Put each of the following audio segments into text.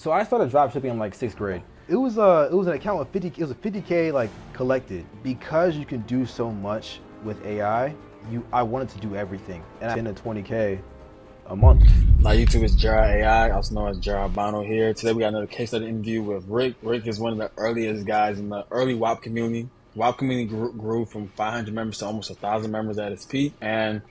So I started drop shipping in like sixth grade. It was an account with 50. It was a 50K like collected because you can do so much with AI. I wanted to do everything, and I 10 to 20K a month. My YouTube is Gera AI, also known as Gera Bono here. Today we got another case study interview with Rick. Rick is one of the earliest guys in the early WAP community. WAP community grew from 500 members to almost 1,000 members at its peak, and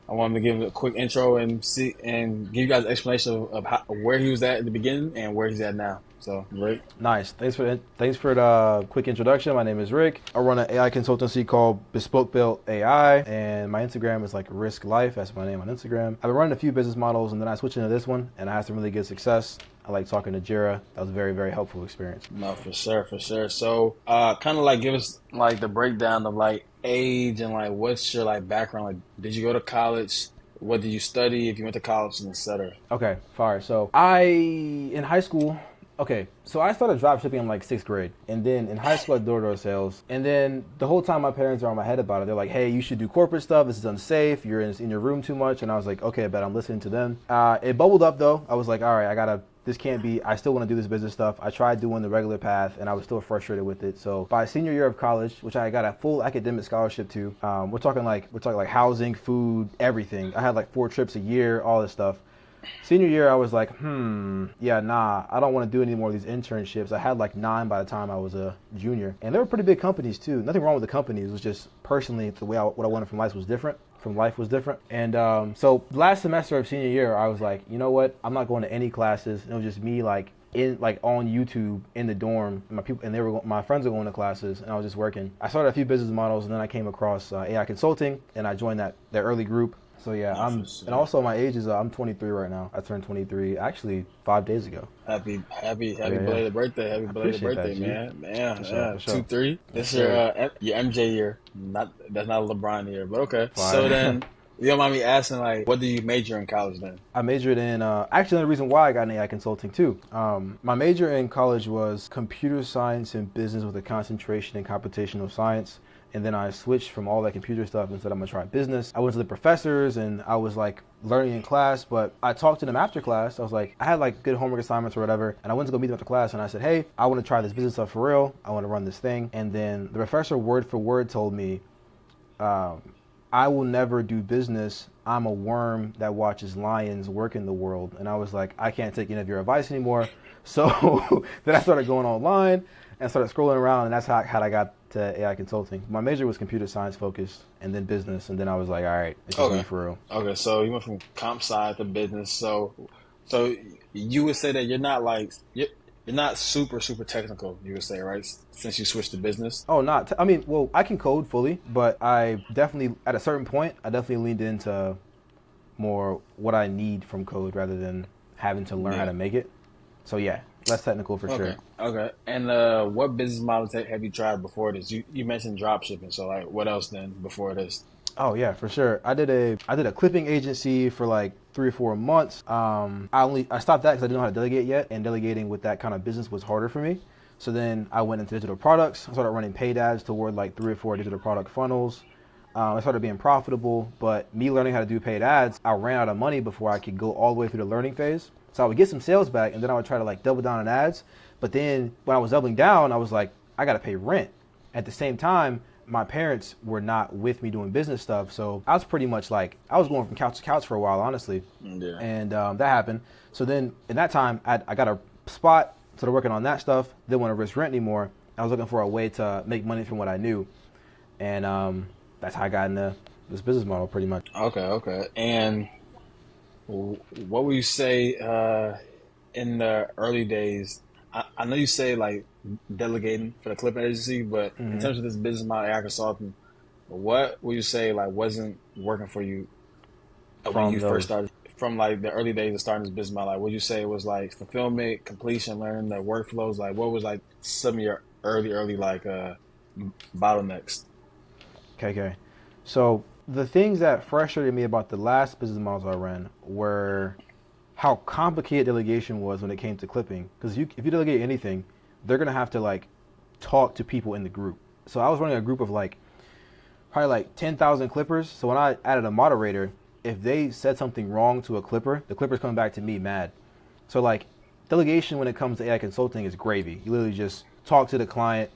I wanted to give a quick intro and give you guys an explanation of where he was at the beginning and where he's at now. So, Rick. Nice. Thanks for the quick introduction. My name is Rick. I run an AI consultancy called Bespoke Built AI, and my Instagram is like Risk Life. That's my name on Instagram. I've been running a few business models, and then I switched into this one, and I had some really good success. I like talking to Gera. That was a very, very helpful experience. No, for sure, for sure. So, kind of like give us like the breakdown of like age and like what's your like background. Like, did you go to college? What did you study? If you went to college, and etc. Okay, fire. In high school, okay, so I started drop shipping in like sixth grade. And then in high school, I did door-to-door sales. And then the whole time my parents are on my head about it. They're like, hey, you should do corporate stuff. This is unsafe. You're in your room too much. And I was like, okay, but I'm listening to them. It bubbled up though. I was like, all right, this can't be, I still want to do this business stuff. I tried doing the regular path and I was still frustrated with it. So by senior year of college, which I got a full academic scholarship to, we're talking like housing, food, everything. I had like 4 trips a year, all this stuff. Senior year, I was like, yeah, nah, I don't want to do any more of these internships. I had like 9 by the time I was a junior. And they were pretty big companies too. Nothing wrong with the companies. It was just personally the way what I wanted from life was different. And so last semester of senior year, I was like, you know what? I'm not going to any classes. It was just me like on YouTube in the dorm. My friends were going to classes, and I was just working. I started a few business models, and then I came across AI consulting, and I joined that early group. So yeah, and also my age is I'm 23 right now. I turned 23 actually 5 days ago. Happy belated birthday! Happy belated birthday, that, man! For sure. 2-3. This is your MJ year. That's not a LeBron year, but okay. Fine. So then, you don't mind me asking, like, what did you major in college then? I majored in actually the reason why I got in AI consulting too. My major in college was computer science and business with a concentration in computational science. And then I switched from all that computer stuff and said, I'm gonna try business. I went to the professors and I was like learning in class, but I talked to them after class. I was like, I had like good homework assignments or whatever. And I went to go meet them after class and I said, hey, I wanna try this business stuff for real. I wanna run this thing. And then the professor word for word told me, I will never do business. I'm a worm that watches lions work in the world. And I was like, I can't take any of your advice anymore. So then I started going online and started scrolling around, and that's how I got to AI consulting. My major was computer science focused, and then business, and then I was like, all right, it's just me for real. Okay, so you went from comp sci to business. So you would say that you're not super technical. You would say, right? Since you switched to business. Oh, I mean, well, I can code fully, but I definitely at a certain point, I definitely leaned into more what I need from code rather than having to learn how to make it. So yeah, less technical for sure. Okay. And what business models have you tried before this? You mentioned drop shipping. So like, what else then before this? Oh yeah, for sure. I did a clipping agency for like 3 or 4 months. I stopped that because I didn't know how to delegate yet, and delegating with that kind of business was harder for me. So then I went into digital products. I started running paid ads toward like 3 or 4 digital product funnels. I started being profitable, but me learning how to do paid ads, I ran out of money before I could go all the way through the learning phase. So I would get some sales back, and then I would try to like double down on ads. But then when I was doubling down, I was like, I got to pay rent. At the same time, my parents were not with me doing business stuff. So I was pretty much like, I was going from couch to couch for a while, honestly. Yeah. And that happened. So then in that time, I got a spot, started working on that stuff. Didn't want to risk rent anymore. I was looking for a way to make money from what I knew. And that's how I got into this business model pretty much. Okay. And what would you say in the early days? I know you say like delegating for the clipping agency, but in terms of this business model, AI consulting, what would you say like wasn't working for you when you first started? From like the early days of starting this business model, like would you say it was like fulfillment, completion, learning the workflows? Like what was like some of your early like bottlenecks? Okay. So the things that frustrated me about the last business models I ran were how complicated delegation was when it came to clipping. Because if you delegate anything, they're gonna have to like talk to people in the group. So I was running a group of like probably like 10,000 clippers. So when I added a moderator, if they said something wrong to a clipper, the clipper's coming back to me mad. So like delegation when it comes to AI consulting is gravy. You literally just talk to the client,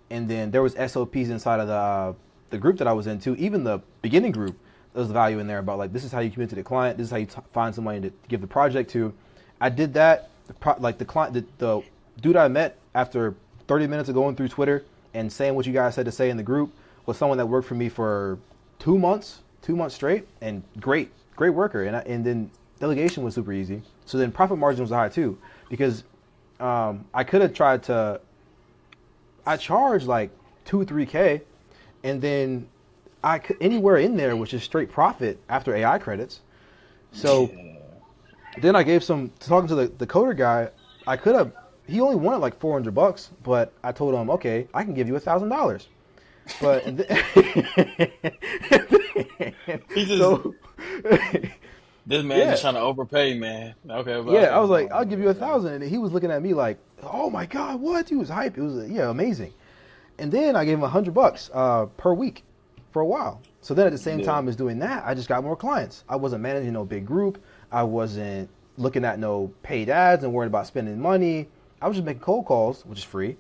and then there was SOPs inside of the group that I was in too. Even the beginning group, there was value in there about like this is how you commit to the client. This is how you find somebody to give the project to. I did that. The client, the dude I met after 30 minutes of going through Twitter and saying what you guys had to say in the group was someone that worked for me for 2 months straight, and great worker. And then delegation was super easy. So then profit margin was high too, because I could have tried to. I charged like 2-3K, and then I could, anywhere in there was just straight profit after AI credits. So then I gave some talking to the coder guy. I could have. He only wanted like $400, but I told him, okay, I can give you $1,000. But he just so, this man yeah. just trying to overpay, man. Okay, well, Yeah, okay, I was like, I'll give you $1,000, and he was looking at me like, oh my god, what? He was hype. It was amazing. And then I gave him $100 per week for a while. So then at the same time as doing that, I just got more clients. I wasn't managing no big group. I wasn't looking at no paid ads and worried about spending money. I was just making cold calls, which is free.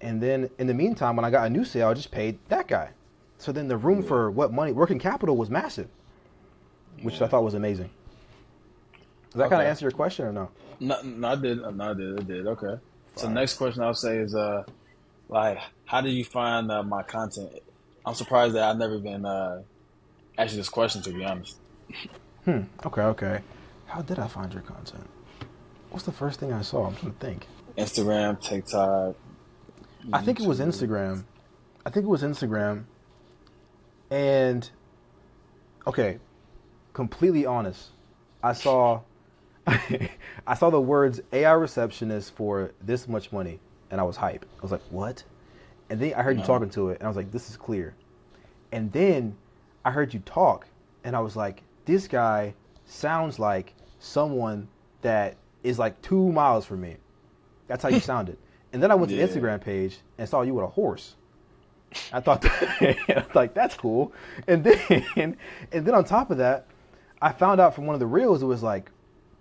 And then in the meantime, when I got a new sale, I just paid that guy. So then the room for working capital was massive, which I thought was amazing. Does that kind of answer your question or no? No, I did. No, I did. It did. Okay. So the next question I'll say is, like, how do you find my content? I'm surprised that I've never been asked you this question, to be honest. Okay. How did I find your content? What's the first thing I saw? I'm trying to think. Instagram, TikTok. I think it was Instagram. And okay, completely honest, I saw I saw the words AI receptionist for this much money, and I was hype. I was like, what? And then I heard you talking to it, and I was like, this is clear. And then I heard you talk, and I was like, this guy sounds like someone that is like 2 miles from me. That's how you sounded. And then I went to the Instagram page and saw you with a horse. I thought, like, that's cool. And then on top of that, I found out from one of the reels it was like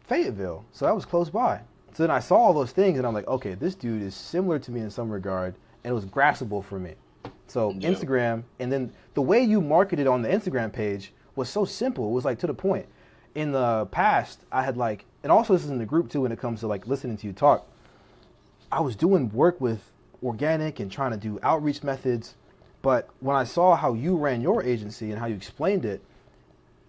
Fayetteville, so that was close by. So then I saw all those things, and I'm like, okay, this dude is similar to me in some regard, and it was graspable for me. So Instagram, and then the way you marketed on the Instagram page was so simple. It was like to the point. In the past, I had like, and also this is in the group too when it comes to like listening to you talk. I was doing work with organic and trying to do outreach methods, but when I saw how you ran your agency and how you explained it,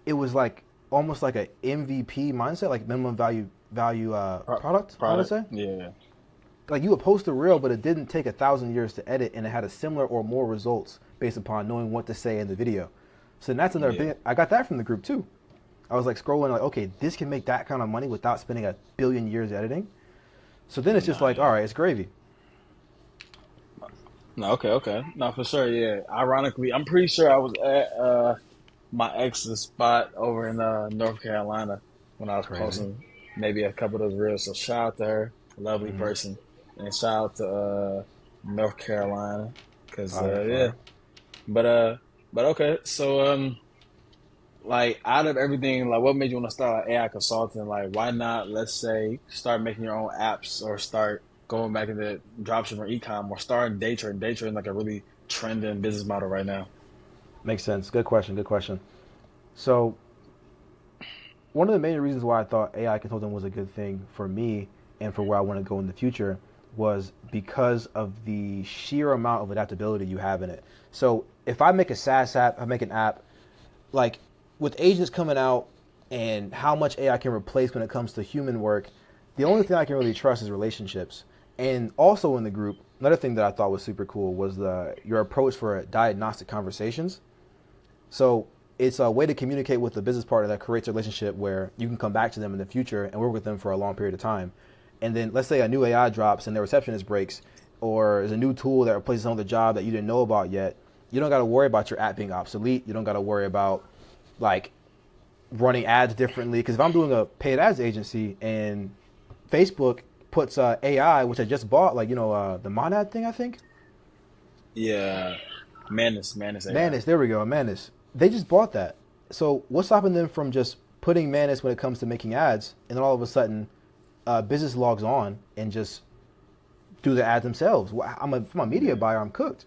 it was like almost like a MVP mindset, like minimum value product. I want to say. Yeah. Like you would post a reel, but it didn't take 1,000 years to edit, and it had a similar or more results based upon knowing what to say in the video. So that's another thing. I got that from the group too. I was like scrolling, like, okay, this can make that kind of money without spending 1 billion years editing. So then it's just like, all right, it's gravy. No, okay. No, for sure, yeah. Ironically, I'm pretty sure I was at my ex's spot over in North Carolina when I was posting maybe a couple of those reels. So shout out to her, a lovely person, and shout out to North Carolina, because yeah. But okay, so like out of everything, like what made you want to start like AI consulting? Like why not, let's say, start making your own apps or start going back into dropshipping or e-com or starting day trading? Day trading like a really trending business model right now. Makes sense. Good question. So one of the main reasons why I thought AI consulting was a good thing for me and for where I want to go in the future was because of the sheer amount of adaptability you have in it. So if I make a SaaS app, I make an app, like with agents coming out and how much AI can replace when it comes to human work, the only thing I can really trust is relationships. And also in the group, another thing that I thought was super cool was your approach for diagnostic conversations. So it's a way to communicate with the business partner that creates a relationship where you can come back to them in the future and work with them for a long period of time. And then let's say a new AI drops and their receptionist breaks, or there's a new tool that replaces some of the job that you didn't know about yet. You don't got to worry about your app being obsolete. You don't got to worry about like running ads differently. Because if I'm doing a paid ads agency and Facebook puts AI, which I just bought, like, the Monad thing, I think. Yeah, Manus AI. Manus, there we go, Manus. They just bought that. So what's stopping them from just putting Manus when it comes to making ads, and then all of a sudden business logs on and just do the ads themselves. I'm a media Yeah. buyer. I'm cooked.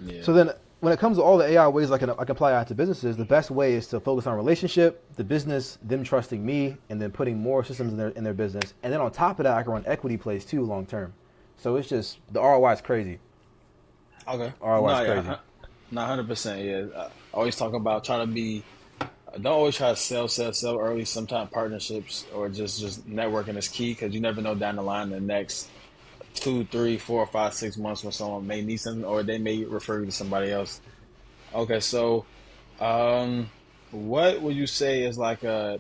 Yeah. So then, when it comes to all the AI ways I can apply that to businesses, the best way is to focus on relationship, the business, them trusting me, and then putting more systems in their business. And then on top of that, I can run equity plays too long term. So it's just the ROI is crazy. Okay. ROI is No, yeah. crazy. Not 100%. Yeah. I always talk about trying to be. Don't always try to sell early. Sometimes partnerships or just networking is key because you never know down the line the next 2, 3, 4, 5, 6 months when someone may need something or they may refer you to somebody else. Okay, so um, what would you say is like a?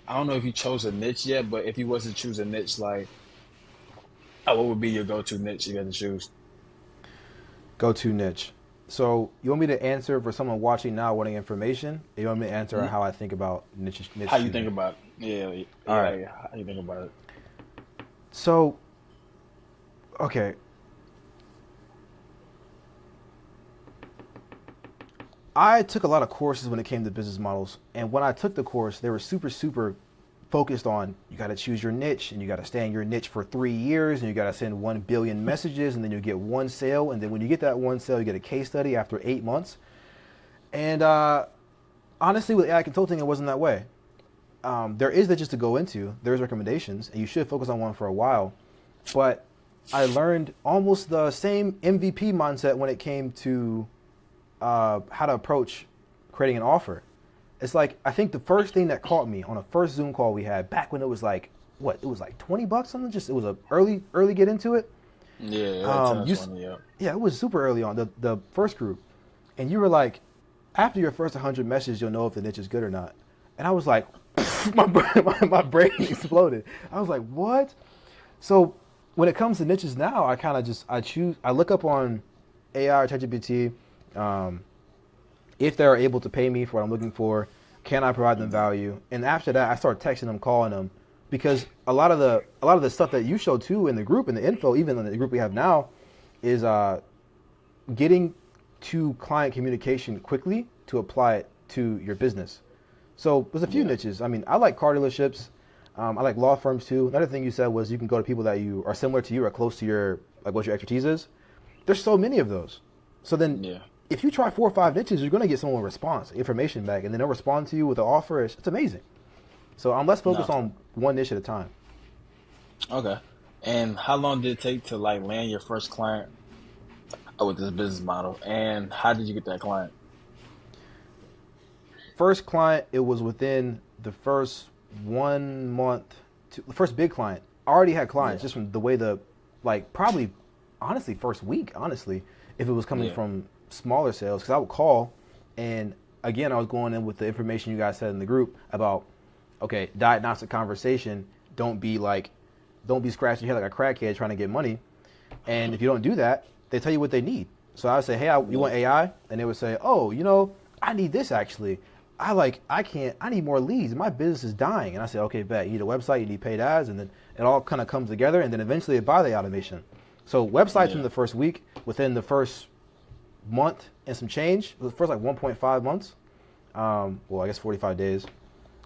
I don't know if you chose a niche yet, but if you was to choose a niche, like what would be your go-to niche you had to choose? Go to niche. So you want me to answer for someone watching now wanting information? Or you want me to answer how I think about niche How you think choosing? about it? All right. Yeah. How you think about it? So okay, I took a lot of courses when it came to business models, and when I took the course, they were super focused on you got to choose your niche and you got to stay in your niche for 3 years and you got to send 1 billion messages and then you get one sale and then when you get that one sale, you get a case study after 8 months. And honestly, with AI consulting, it wasn't that way. There is niches to go into. There's recommendations, and you should focus on one for a while. But I learned almost the same MVP mindset when it came to how to approach creating an offer. It's like I think the first thing that caught me on a first Zoom call we had back when it was like what it was like $20 something. Just it was a early get into it. Yeah, like 10 Um, or you 20, yeah. yeah, it was super early on the first group, and you were like, after your first 100 messages, you'll know if the niche is good or not. And I was like, my brain exploded. I was like, what? So when it comes to niches now, I kind of just I look up on AI or ChatGPT if they're able to pay me for what I'm looking for. Can I provide them value? And after that, I start texting them, calling them, because a lot of the stuff that you show too in the group and the info, even in the group we have now, is getting to client communication quickly to apply it to your business. So there's a few Yeah. niches. I mean, I like car dealerships. I like law firms too. Another thing you said was you can go to people that you are similar to you or close to your like what your expertise is. There's so many of those. So then, Yeah. if you try 4 or 5 niches, you're going to get someone with response, information back, and then they'll respond to you with an offer. It's amazing. So I'm less focused No. on one niche at a time. Okay. And how long did it take to like land your first client with this business model? And how did you get that client? First client, it was within the first 1 month. The first big client. I already had clients Yeah. just from the way like probably, honestly, first week, honestly, if it was coming Yeah. from smaller sales, because I would call, and again, I was going in with the information you guys said in the group about, okay, diagnostic conversation. Don't be like, don't be scratching your head like a crackhead trying to get money. And if you don't do that, they tell you what they need. So I would say, hey, you Yeah. want AI? And they would say, oh, I need this actually. I need more leads. My business is dying. And I said, okay, bet. You need a website, you need paid ads, and then it all kind of comes together. And then eventually they buy the automation. So websites in Yeah. the first week, within the first month and some change, the first like 1.5 months, well, I guess 45 days,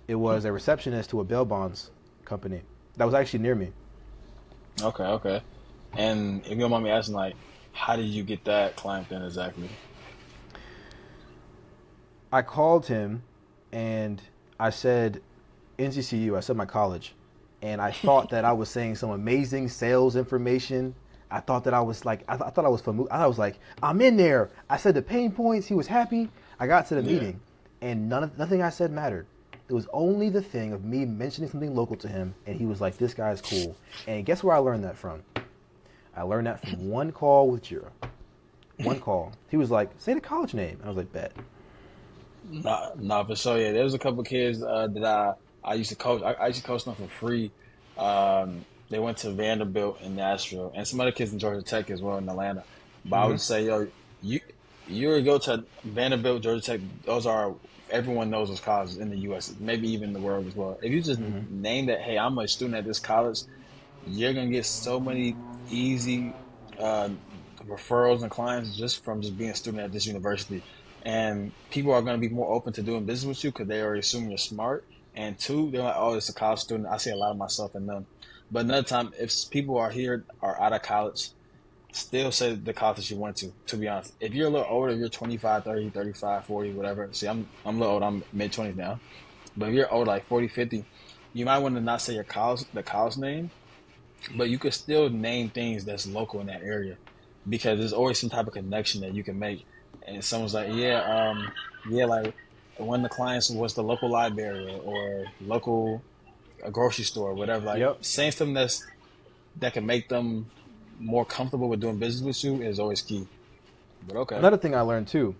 it was a receptionist to a bail bonds company that was actually near me. Okay. Okay. And if you don't mind me asking, like, how did you get that client then exactly? I called him and I said NCCU, I said my college, and I thought that I was saying some amazing sales information. I thought that I was like, I thought I was familiar. I was like, I'm in there. I said the pain points. He was happy. I got to the Yeah. meeting, and nothing I said mattered. It was only the thing of me mentioning something local to him, and he was like, "This guy's cool." And guess where I learned that from? I learned that from one call with Gera. One call. He was like, "Say the college name." I was like, "Bet." Nah, for sure. Yeah, there was a couple kids that I used to coach. I used to coach them for free. They went to Vanderbilt in Nashville, and some other kids in Georgia Tech as well in Atlanta. But I Mm-hmm. would say, yo, you you would go to Vanderbilt, Georgia Tech. Those are everyone knows those colleges in the U.S., maybe even the world as well. If you just Mm-hmm. name that, hey, I'm a student at this college, you're gonna get so many easy uh, referrals and clients just from just being a student at this university. And people are gonna be more open to doing business with you because they already assume you're smart And two, they're like, oh, it's a college student. I see a lot of myself in them. But another time, if people are here are out of college, still say the college that you went to be honest. If you're a little older, you're 25, 30, 35, 40, whatever. See, I'm a little old. I'm mid 20s now. But if you're old, like 40, 50, you might want to not say the college name, but you could still name things that's local in that area because there's always some type of connection that you can make. And someone's like, yeah, like one of the clients was the local library or local a grocery store or whatever. Like Yep. saying something that can make them more comfortable with doing business with you is always key. But okay, Another thing I learned too,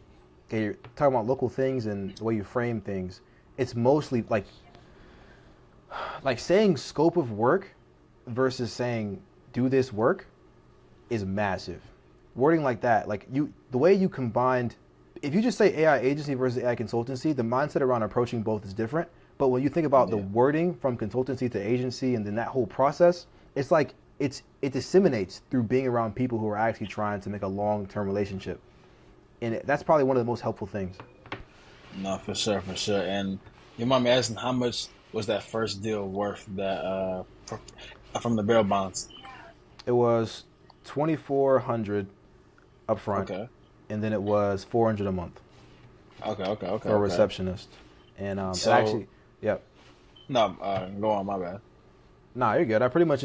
okay, you're talking about local things and the way you frame things. It's mostly like saying scope of work versus saying do this work is massive. Wording like that, like the way you combined, if you just say AI agency versus AI consultancy, the mindset around approaching both is different. But when you think about the yeah, wording from consultancy to agency and then that whole process, it's like it disseminates through being around people who are actually trying to make a long-term relationship, and that's probably one of the most helpful things. no, for sure. And you mind me asking how much was that first deal worth that from the bail bonds? It was 2,400 upfront, Okay, and then it was 400 a month for a okay. receptionist. And it So actually, yeah, no, go on, my bad. nah, you're good. I pretty much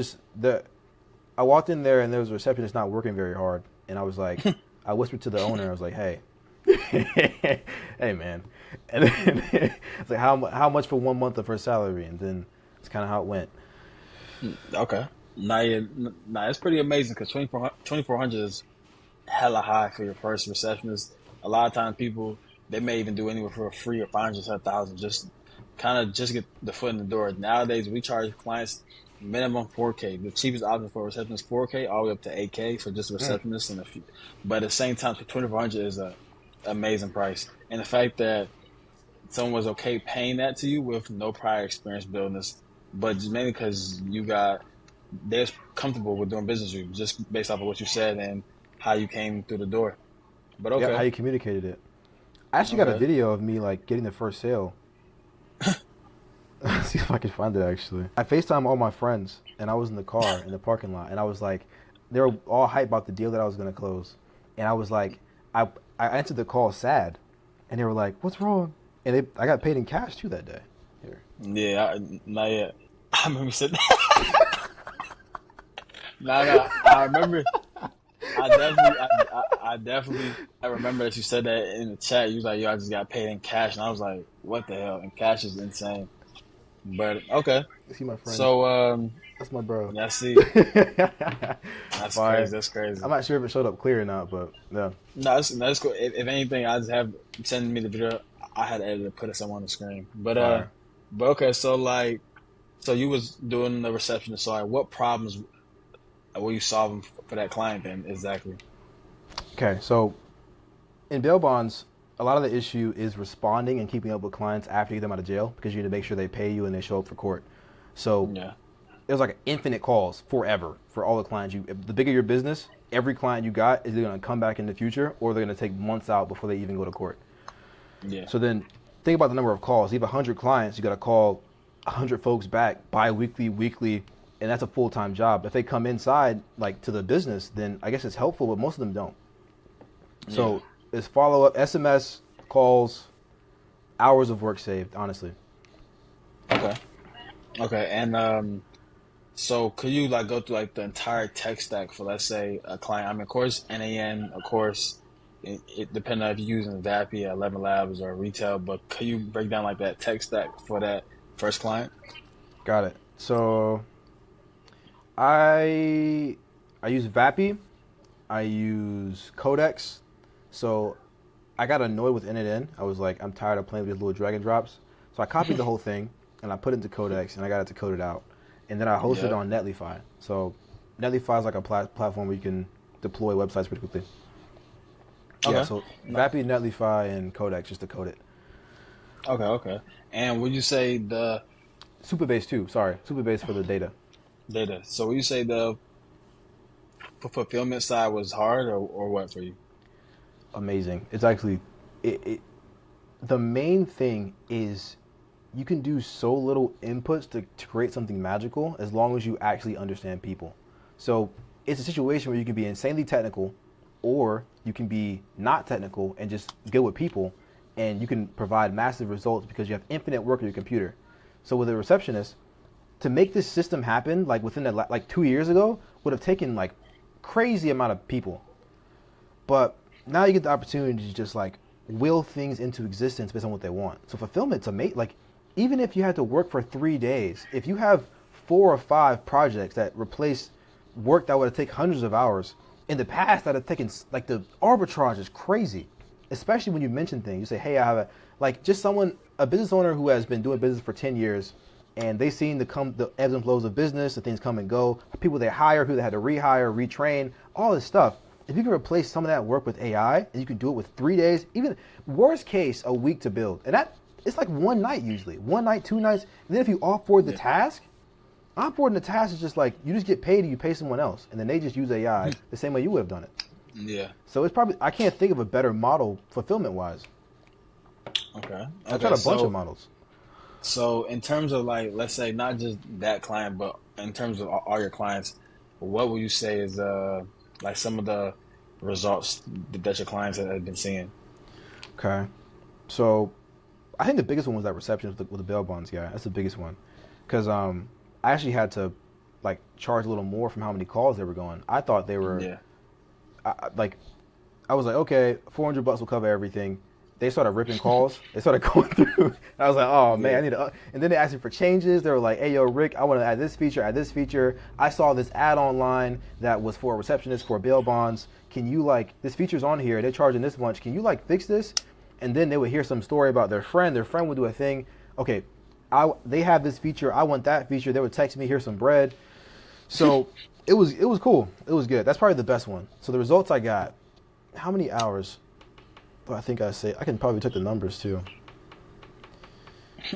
I walked in there and there was a receptionist not working very hard, and I was like, I whispered to the owner, I was like, hey, hey man, and then it's like how much for 1 month of her salary, and then it's kind of how it went. Okay, nah, it's pretty amazing because 2400 is hella high for your first receptionist. A lot of times people they may even do anywhere for free or 500 to 1,000 just kind of just get the foot in the door. Nowadays we charge clients minimum 4K. The cheapest option for a receptionist 4K all the way up to 8K for just a Mm. receptionist and a few. But at the same time, for 2400 is a amazing price. And the fact that someone was okay paying that to you with no prior experience building this, but just mainly because they're comfortable with doing business with you just based off of what you said and how you came through the door. But Yep, how okay, you communicated it. I actually got a okay. video of me like getting the first sale. Let's see if I can find it actually. I FaceTime all my friends and I was in the car in the parking lot and I was like, they were all hyped about the deal that I was gonna close. And I was like, I I answered the call sad and they were like, what's wrong? And I got paid in cash too that day. Here. Yeah, not yet. I remember you said that. No, I remember. I definitely, I remember that you said that in the chat. You was like, "Yo, I just got paid in cash," and I was like, "What the hell?" And cash is insane. But okay, You see my friend? so That's my bro. yeah, I see. That's Fire. crazy. That's crazy. I'm not sure if it showed up clear or not, but yeah. No, that's cool. If anything, I just have send me the video. I had to edit it, put it somewhere on the screen. Fire. But okay. So like, so you was doing the receptionist. So like, what problems were you solving for that client then exactly? Okay, so in bail bonds, a lot of the issue is responding and keeping up with clients after you get them out of jail because you need to make sure they pay you and they show up for court. So Yeah, there's like infinite calls forever for all the clients. The bigger your business, every client you got is either going to come back in the future or they're going to take months out before they even go to court. yeah, So then think about the number of calls. You have 100 clients, you got to call 100 folks back bi-weekly, weekly, and that's a full-time job. If they come inside like to the business, then I guess it's helpful, but most of them don't. yeah. So it's follow-up, SMS, calls, hours of work saved, honestly. Okay, okay. And so could you like go through like the entire tech stack for let's say a client? I mean, of course, NAN, of course. It depending on if you're using Zappy, 11 Labs, or retail, but could you break down like that tech stack for that first client? Got it. So I I use Vappy, I use Codex. So I got annoyed with NNN. I was like, I'm tired of playing with these little drag and drops. So I copied the whole thing and I put it into Codex and I got it to code it out. And then I hosted it Yep. on Netlify. So Netlify is like a platform where you can deploy websites pretty quickly. Yeah, Okay. so No. Vappy, Netlify, and Codex just to code it. Okay. Okay. And would you say the Superbase too. Sorry, Superbase for the data. data? So would you say the fulfillment side was hard or what for you? Amazing. It's actually, it the main thing is you can do so little inputs to create something magical as long as you actually understand people. So it's a situation where you can be insanely technical, or you can be not technical and just good with people, and you can provide massive results because you have infinite work on your computer. So with a receptionist, to make this system happen, like within that, like 2 years ago, would have taken like crazy amount of people. But now you get the opportunity to just like will things into existence based on what they want. So fulfillment's amazing. Like even if you had to work for 3 days, if you have 4 or 5 projects that replace work that would have taken hundreds of hours in the past, that have taken like the arbitrage is crazy. Especially when you mention things, you say, "Hey, I have a like just someone, a business owner who has been doing business for 10 years, and they've seen the ebbs and flows of business, the things come and go, people they hire, people they had to rehire, retrain, all this stuff. If you can replace some of that work with AI, and you can do it with 3 days, even worst case, a week to build, and that it's like one night usually, one night, 2 nights. And then if you offboard the task, offboarding the task is just like you just get paid and you pay someone else, and then they just use AI the same way you would have done it. Yeah. So it's probably I can't think of a better model fulfillment wise. Okay. I tried a bunch of models. So in terms of like, let's say not just that client, but in terms of all your clients, what would you say is like some of the results that your clients have been seeing? Okay, so I think the biggest one was that reception with the bail bonds guy. That's the biggest one, because I actually had to like charge a little more from how many calls they were going. I thought they were Yeah. like I was like, okay, $400 will cover everything. They started ripping calls. They started going through. I was like, oh man, I need to. And then they asked me for changes. They were like, hey, yo, Rick, I want to add this feature, add this feature. I saw this ad online that was for a receptionist for bail bonds. Can you like this feature's on here? They're charging this much. Can you like fix this? And then they would hear some story about their friend. Their friend would do a thing. Okay, they have this feature. I want that feature. They would text me, here's some bread. So it was cool. It was good. That's probably the best one. So the results I got. How many hours? But I think I can probably take the numbers too.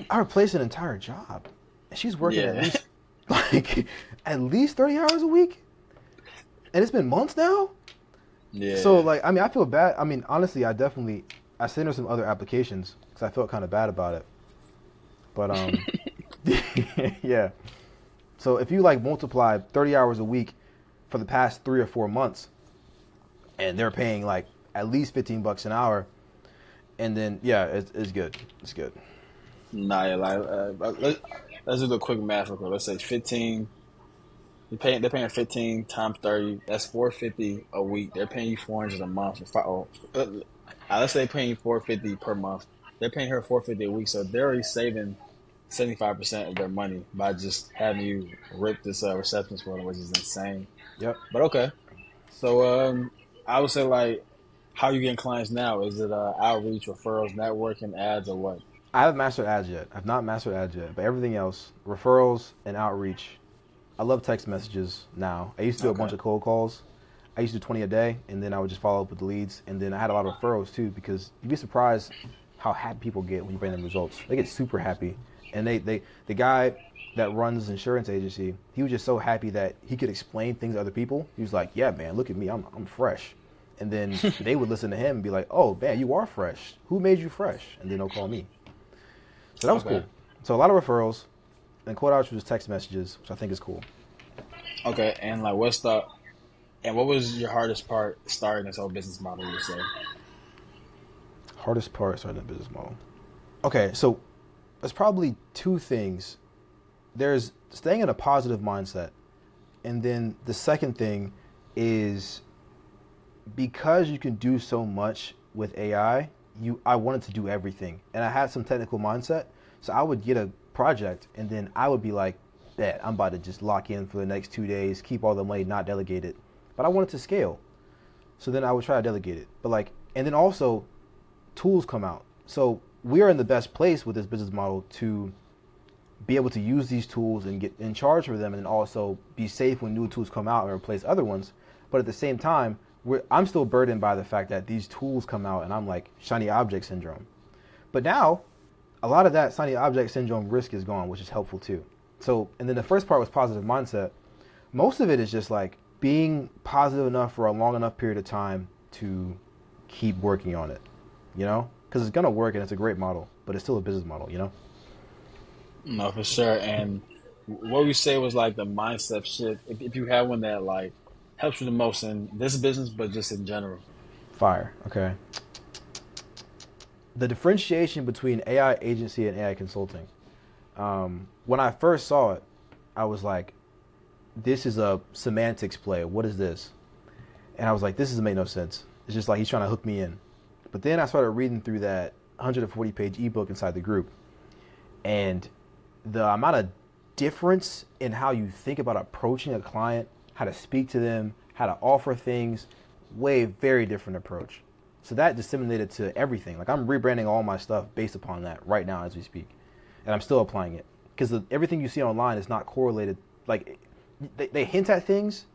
I replaced an entire job. And she's working at least 30 hours a week. And it's been months now. Yeah. So like, I mean, I feel bad. I mean, honestly, I sent her some other applications because I felt kind of bad about it. But yeah. So if you like multiply 30 hours a week for the past 3 or 4 months, and they're paying like at least $15 an hour, and then yeah, it's good. It's good. Nah, yeah, let's do the quick math real quick. Let's say 15. They're paying 15 times 30. That's 450 a week. They're paying you 400 a month. Let's say they're paying you 450 per month. They're paying her 450 a week, so they're already saving 75% of their money by just having you rip this receptionist for them, which is insane. Yep. But okay, so I would say like, how are you getting clients now? Is it outreach, referrals, networking, ads, or what? I haven't mastered ads yet. I've not mastered ads yet, but everything else, referrals and outreach. I love text messages now. I used to do a bunch of cold calls. I used to do 20 a day, and then I would just follow up with the leads. And then I had a lot of referrals too, because you'd be surprised how happy people get when you bring them results. They get super happy. And the guy that runs insurance agency, he was just so happy that he could explain things to other people. He was like, yeah, man, look at me, I'm fresh. And then they would listen to him and be like, oh, man, you are fresh. Who made you fresh? And then they'll call me. So that was cool. So a lot of referrals, and quote outreach was text messages, which I think is cool. Okay, and like what was your hardest part starting this whole business model, you would say? Hardest part starting a business model. Okay, so there's probably 2 things. There's staying in a positive mindset. And then the second thing is, because you can do so much with AI, I wanted to do everything. And I had some technical mindset. So I would get a project and then I would be like, bet I'm about to just lock in for the next 2 days, keep all the money, not delegate it. But I wanted to scale. So then I would try to delegate it. But like, and then also tools come out. So we are in the best place with this business model to be able to use these tools and get in charge for them, and then also be safe when new tools come out and replace other ones. But at the same time, I'm still burdened by the fact that these tools come out and I'm like shiny object syndrome. But now, a lot of that shiny object syndrome risk is gone, which is helpful too. So, and then the first part was positive mindset. Most of it is just like being positive enough for a long enough period of time to keep working on it, you know? Because it's going to work and it's a great model, but it's still a business model, you know? No, for sure. And what we say was like the mindset shift. If you have one that like helps you the most in this business, but just in general. Fire. Okay. The differentiation between AI agency and AI consulting. When I first saw it, I was like, this is a semantics play. What is this? And I was like, this doesn't make no sense. It's just like he's trying to hook me in. But then I started reading through that 140-page ebook inside the group. And the amount of difference in how you think about approaching a client, how to speak to them, how to offer things, very different approach. So that disseminated to everything. Like I'm rebranding all my stuff based upon that right now as we speak. And I'm still applying it. Because everything you see online is not correlated. Like they hint at things,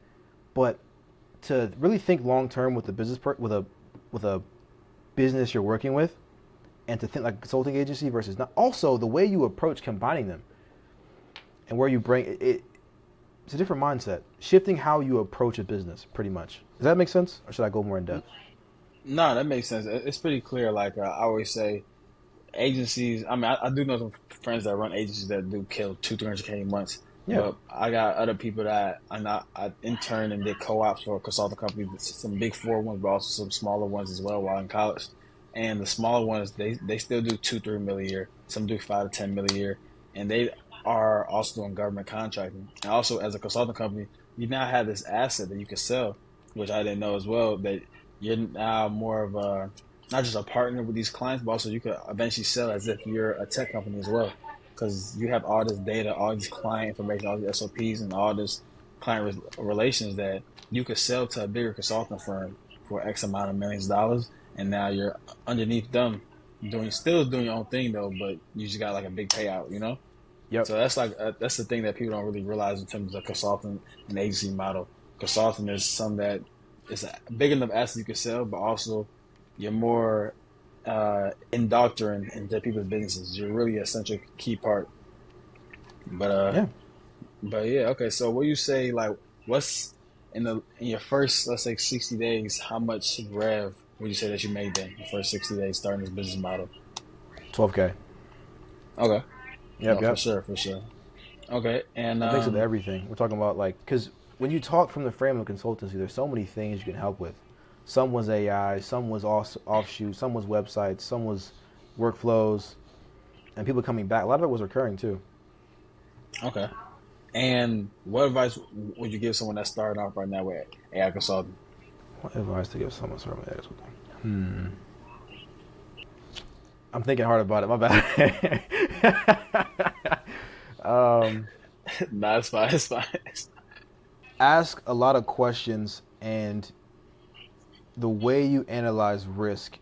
but to really think long term with the with a business you're working with, and to think like a consulting agency versus not. Also, the way you approach combining them, and where you bring it, it's a different mindset. Shifting how you approach a business, pretty much. Does that make sense, or should I go more in depth? No, that makes sense. It's pretty clear. Like I always say, agencies. I mean, I do know some friends that run agencies that do kill 200-300K months. Yeah. But I got other people that I interned and did co-ops for consulting companies, some big four ones, but also some smaller ones as well while in college. And the smaller ones, they still do 2-3 million a year. Some do 5 to 10 million a year, and they are also doing government contracting. And also, as a consulting company, you now have this asset that you can sell, which I didn't know as well. That you're now more of a not just a partner with these clients, but also you could eventually sell as if you're a tech company as well, because you have all this data, all this client information, all these SOPs, and all this client relations that you could sell to a bigger consulting firm for X amount of millions of dollars, and now you're underneath them, still doing your own thing though, but you just got like a big payout, you know. Yep. So that's like that's the thing that people don't really realize in terms of consulting and agency model. Consulting is something that is a big enough asset you can sell, but also you're more indoctrined into people's businesses. You're really a central key part. But Yeah. but yeah, okay. So what you say like what's in your first, let's say, 60 days, how much rev would you say that you made then the first 60 days starting this business model? 12K. Okay. Yep. No, for Yep. sure, for sure. Okay. And A mix of everything. We're talking about like, because when you talk from the frame of consultancy, there's so many things you can help with. Some was AI, some was offshoot, some was websites, some was workflows, and people coming back. A lot of it was recurring too. okay. And what advice would you give someone that's starting off right now with AI consulting? What advice to give someone starting with that? I'm thinking hard about it. My bad. Nah, it's fine. It's fine. Ask a lot of questions, and the way you analyze risk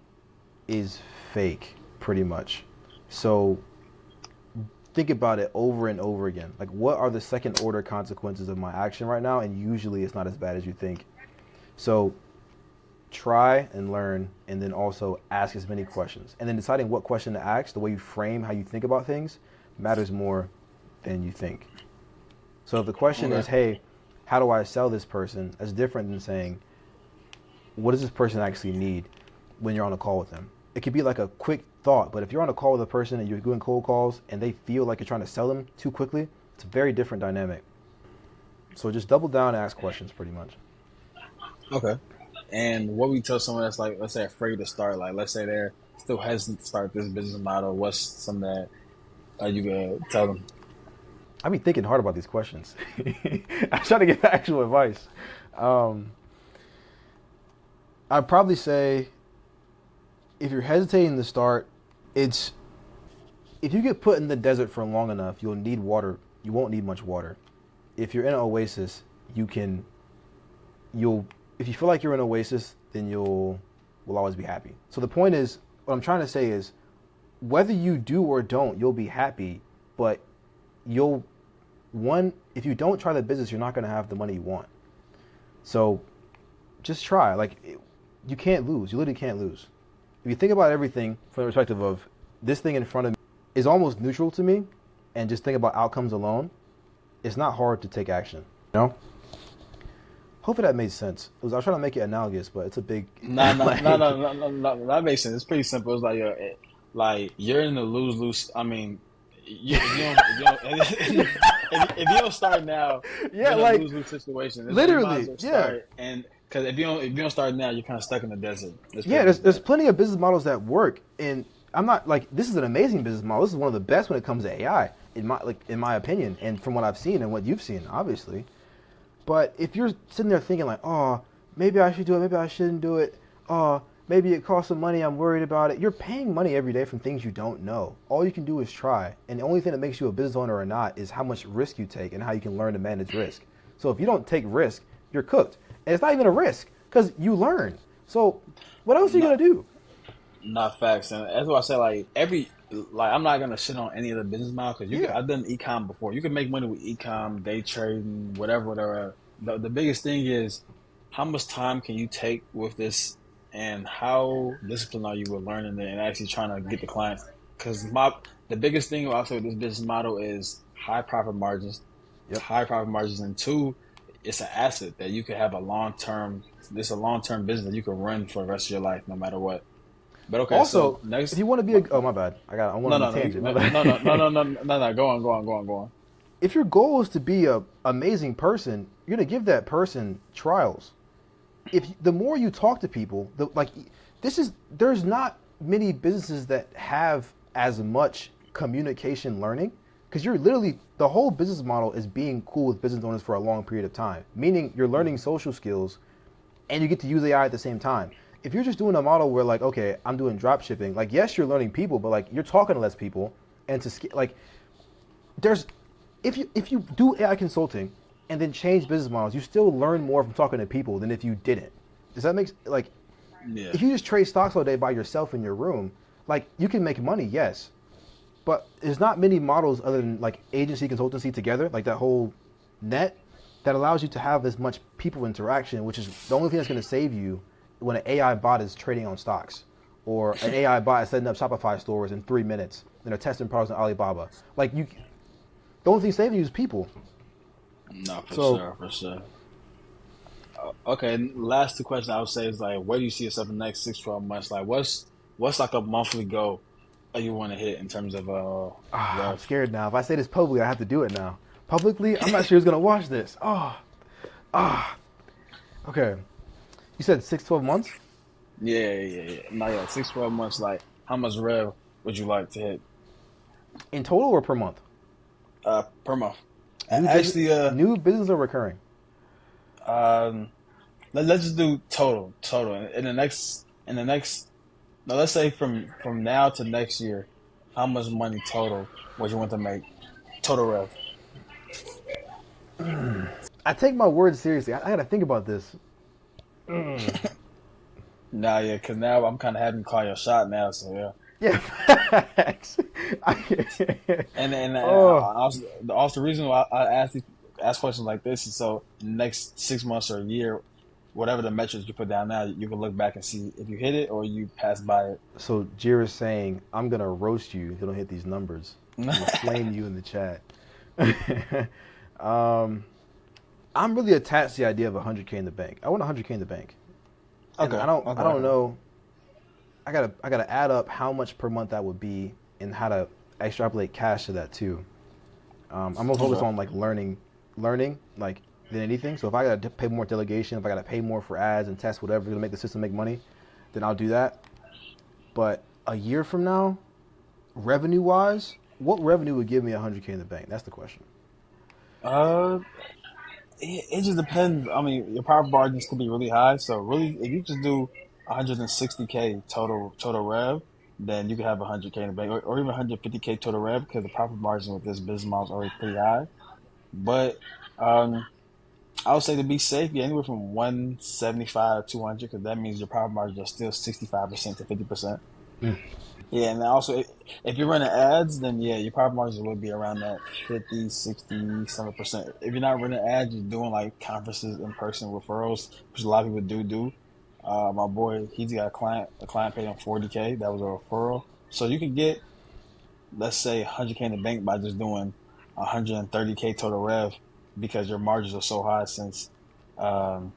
is fake, pretty much. So think about it over and over again. Like, what are the second order consequences of my action right now? And usually it's not as bad as you think. So try and learn, and then also ask as many questions. And then deciding what question to ask, the way you frame how you think about things, matters more than you think. So if the question is, Okay. hey, how do I sell this person? That's different than saying, what does this person actually need when you're on a call with them? It could be like a quick thought, but if you're on a call with a person and you're doing cold calls and they feel like you're trying to sell them too quickly, it's a very different dynamic. So just double down and ask questions pretty much. Okay. And what we tell someone that's like, let's say, afraid to start, like, let's say they're still hesitant to start this business model, what's something that you could tell them? I be thinking hard about these questions. I try to give actual advice. Um, I'd probably say if you're hesitating to start, it's if you get put in the desert for long enough, you'll need water. You won't need much water. If you're in an oasis, you'll if you feel like you're in an oasis, then will always be happy. So the point is, what I'm trying to say is, whether you do or don't, you'll be happy, but you'll if you don't try the business, you're not going to have the money you want. So just try. Like, you can't lose. You literally can't lose. If you think about everything from the perspective of this thing in front of me is almost neutral to me, and just think about outcomes alone, it's not hard to take action. You know? Hopefully that made sense. I was trying to make it analogous, but it's a big No, no, like, no, no, no, no, no, that makes sense. It's pretty simple. It's like you're in the lose lose. I mean, if you don't start now, Yeah, you're in a like lose-lose situation. That's why you might as literally, well yeah. start. And because if you don't start now, you're kind of stuck in the desert. Let's put Yeah, it like there's that. plenty of business models that work, and I'm not like this is an amazing business model. This is one of the best when it comes to AI, in my opinion, and from what I've seen and what you've seen, obviously. But if you're sitting there thinking like, oh, maybe I should do it, maybe I shouldn't do it, oh, maybe it costs some money, I'm worried about it. You're paying money every day from things you don't know. All you can do is try, and the only thing that makes you a business owner or not is how much risk you take and how you can learn to manage risk. So if you don't take risk, you're cooked, and it's not even a risk because you learn. So what else are you gonna Not do? not facts, and that's why I say I'm not gonna shit on any of the business model because Yeah. I've done ecom before. You can make money with ecom, day trading, whatever. The biggest thing is how much time can you take with this, and how disciplined are you with learning it and actually trying to get the clients. Because the biggest thing I'll say with this business model is Yep. high profit margins, and two, it's an asset that you could have a long term. This is a long term business that you can run for the rest of your life, no matter what. But okay, so Also, if next, you want to be a oh my bad, I went no, on a no, no, tangent. My no, no, no, no, bad. no, no, no, no. Go on. If your goal is to be a amazing person, you're gonna give that person trials. If the more you talk to people, there's not many businesses that have as much communication learning because you're literally the whole business model is being cool with business owners for a long period of time. Meaning you're learning social skills and you get to use AI at the same time. If you're just doing a model where like, okay, I'm doing drop shipping, like yes, you're learning people, but like you're talking to less people, and like there's if you do AI consulting and then change business models, you still learn more from talking to people than if you didn't. Does that make like Yeah, if you just trade stocks all day by yourself in your room, like you can make money, yes, but there's not many models other than like agency consultancy together, like that whole net that allows you to have as much people interaction, which is the only thing that's going to save you when an AI bot is trading on stocks or an AI bot is setting up Shopify stores in 3 minutes and they're testing products on Alibaba. Like you, the only thing saving you is people. no, for So sure, for sure. Okay, and last two questions I would say is like, where do you see yourself in the next 6, 12 months? Like, what's like a monthly goal that you want to hit in terms of I'm rev? scared now. If I say this publicly, I have to do it now. Publicly, I'm not sure who's gonna watch this. Okay. You said 6 to 12 months Yeah. Not yet. 6, 12 months. Like, how much rev would you like to hit in total or per month? per month? New business, Actually, new business or recurring? um, let's just do total. In the next, no, let's say from now to next year, how much money total would you want to make? Total rev. I take my words seriously. I gotta think about this. Nah, yeah, because now I'm kind of having to call your shot now. So yeah, Yeah, facts. and Oh, also the reason why I ask questions like this is so next 6 months or a year, whatever the metrics you put down now, you can look back and see if you hit it or you pass by so Jira's saying I'm gonna roast you if you don't hit these numbers. I'm gonna it. flame you in the chat. um, I'm really attached to the idea of 100K in the bank. I want 100K in the bank, and Okay, I don't know. I gotta add up how much per month that would be and how to extrapolate cash to that too. I'm more focused okay. on like learning like than anything. So if I gotta pay more delegation, if I gotta pay more for ads and tests whatever to make the system make money, then I'll do that. But a year from now, revenue wise, what revenue would give me 100K in the bank? That's the question. Uh, it just depends. I mean, your profit margins could be really high. So really, if you just do 160K total rev, then you could have 100K in the bank, or even 150K total rev because the profit margin with this business model is already pretty high. But um, I would say to be safe, yeah, anywhere from 175 to 200 because that means your profit margins are still 65% to 50%. Yeah, and also if you're running ads, then yeah, your profit margins will be around that 50, 60, 7%. If you're not running ads, you're doing like conferences, in person referrals, which a lot of people do. My boy, he's got a client paid him 40K. That was a referral. So you can get, let's say, 100K in the bank by just doing 130K total rev because your margins are so high since um,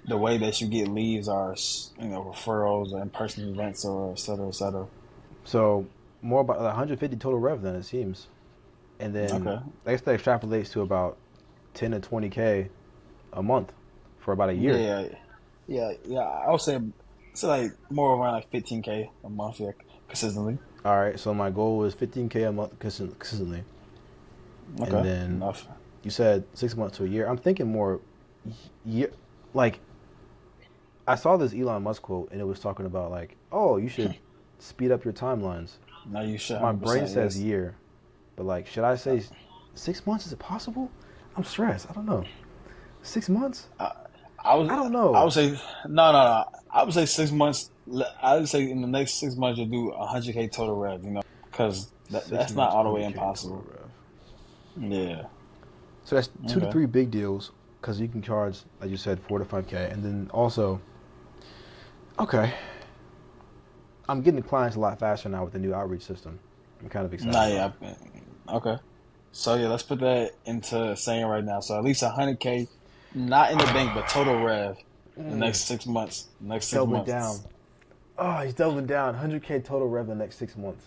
the way that you get leads are, referrals or in-person events or et cetera, et cetera. So more about 150 total rev than it seems, and then Okay. I guess that extrapolates to about 10 to 20K a month for about a year. Yeah, yeah. I would say it's like more around like 15K a month, yeah, consistently. All right, so my goal was 15K a month consistently, and Okay, then enough. you said 6 months to a year. I'm thinking more year, like I saw this Elon Musk quote, and it was talking about like, oh, you should speed up your timelines. Now you should My brain 100% says yes. year, but like, should I say 6 months? Is it possible? I'm stressed. I don't know. 6 months? I, I was I don't I know. would say no. I would say 6 months. I would say in the next 6 months you'll do 100K total rev. Because Six that's not months, all the way 100K total impossible. rev. Yeah. So that's two to Okay. three big deals because you can charge, like you said, 4 to 5K, and then also, okay, I'm getting the clients a lot faster now with the new outreach system. I'm kind of excited Nah, about yeah. it. Okay. So yeah, let's put that into saying right now. So at least 100K, not in the bank, but total rev in the next 6 months. Next He's six doubling months. down. Oh, he's doubling down. 100K total rev in the next 6 months.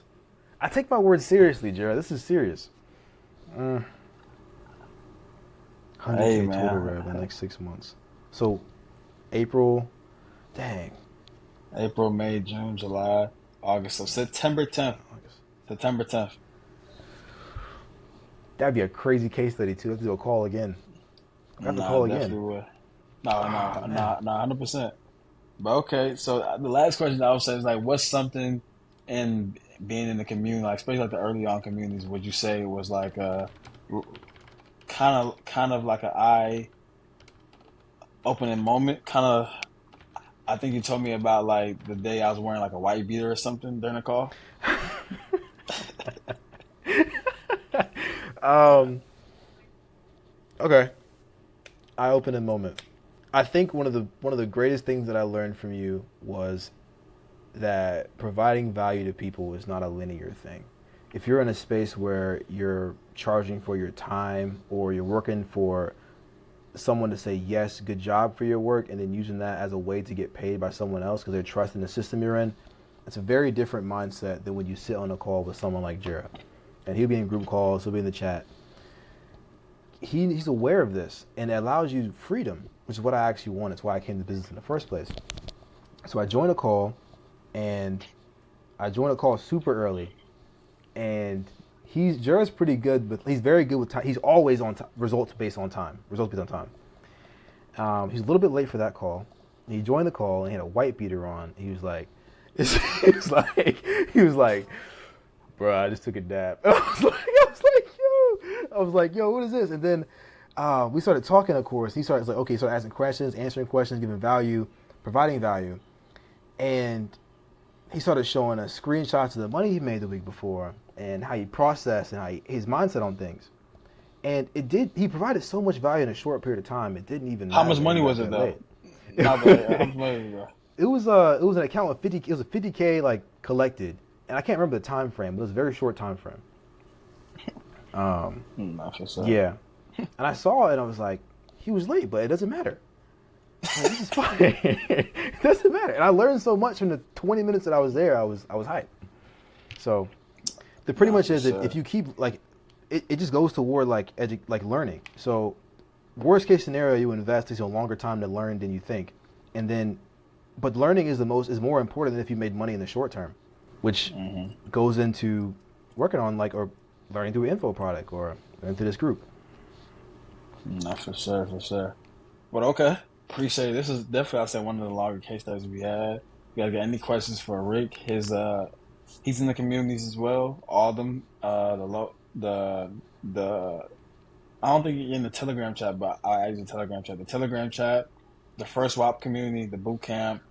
I take my words seriously, Jared. This is serious. 100K Hey total man, rev in the next 6 months. So April, dang, April, May, June, July, August. So September 10th. August. September 10th. That'd be a crazy case study too. I have to do a call again. I have to Nah, call again. definitely would. No, Ah, no, man. no, no, 100%. But okay, so the last question I would say is like, what's something in being in the community, like especially like the early on communities, would you say was like kind of like an eye opening moment? Kind of, I think you told me about like the day I was wearing like a white beater or something during the call. Um. Okay. Eye opening moment. I think one of the greatest things that I learned from you was that providing value to people is not a linear thing. If you're in a space where you're charging for your time or you're working for someone to say yes, good job for your work, and then using that as a way to get paid by someone else because they're trusting the system you're in, it's a very different mindset than when you sit on a call with someone like Gera. And he'll be in group calls, he'll be in the chat. He's aware of this, and it allows you freedom, which is what I actually want. It's why I came to business in the first place. So I joined a call, and I joined a call super early, and Jared's pretty good, but he's very good with time. He's always on time, results based on time. He's a little bit late for that call. He joined the call and he had a white beater on. He was like, he was like, he was like, bro, I just took a dab. I was like, yo, what is this? And then we started talking. Of course, he started like, okay, he started asking questions, answering questions, giving value, providing value, and he started showing us screenshots of the money he made the week before and how he processed and his mindset on things. And he provided so much value in a short period of time. It didn't even How matter much that he money got was it there though? late. Not bad. How much money was it though? It was an account with 50. It was a 50K like collected, and I can't remember the time frame, but it was a very short time frame. Not for sure. Yeah, and I saw it, and I was like, he was late, but it doesn't matter. Like, this is fine. It doesn't matter. And I learned so much from the 20 minutes that I was there. I was hyped. So the pretty Not much for is if sure. you keep like it just goes toward like like learning. So worst case scenario, you invest takes a longer time to learn than you think, and then but learning is more important than if you made money in the short term, which goes into working on like or learning through an info product or learning through this group. Not for sure, for sure. But okay, appreciate it. This is definitely, I said, one of the longer case studies we had. You guys got any questions for Rick? He's in the communities as well. All of them. The I don't think you're in the Telegram chat, but I add the Telegram chat. The Telegram chat, the first WAP community, the boot camp.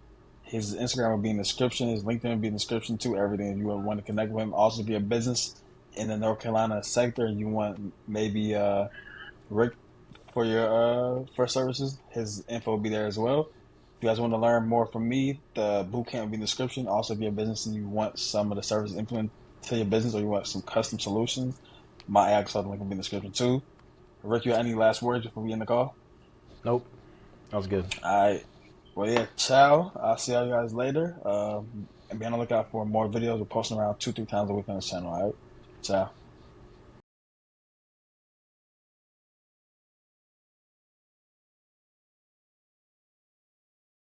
His Instagram will be in the description. His LinkedIn will be in the description too. Everything. If you would want to connect with him, also be a business in the North Carolina sector, and you want maybe Rick for your for services. His info will be there as well. If you guys want to learn more from me, the bootcamp will be in the description. Also, if you're a business and you want some of the services implemented to your business or you want some custom solutions, my AI consulting link will be in the description too. Rick, you have any last words before we end the call? Nope, that was good. All right. Well, yeah, ciao. I'll see y'all guys later. and be on the lookout for more videos. We're posting around 2, 3 times a week on this channel. All right, ciao.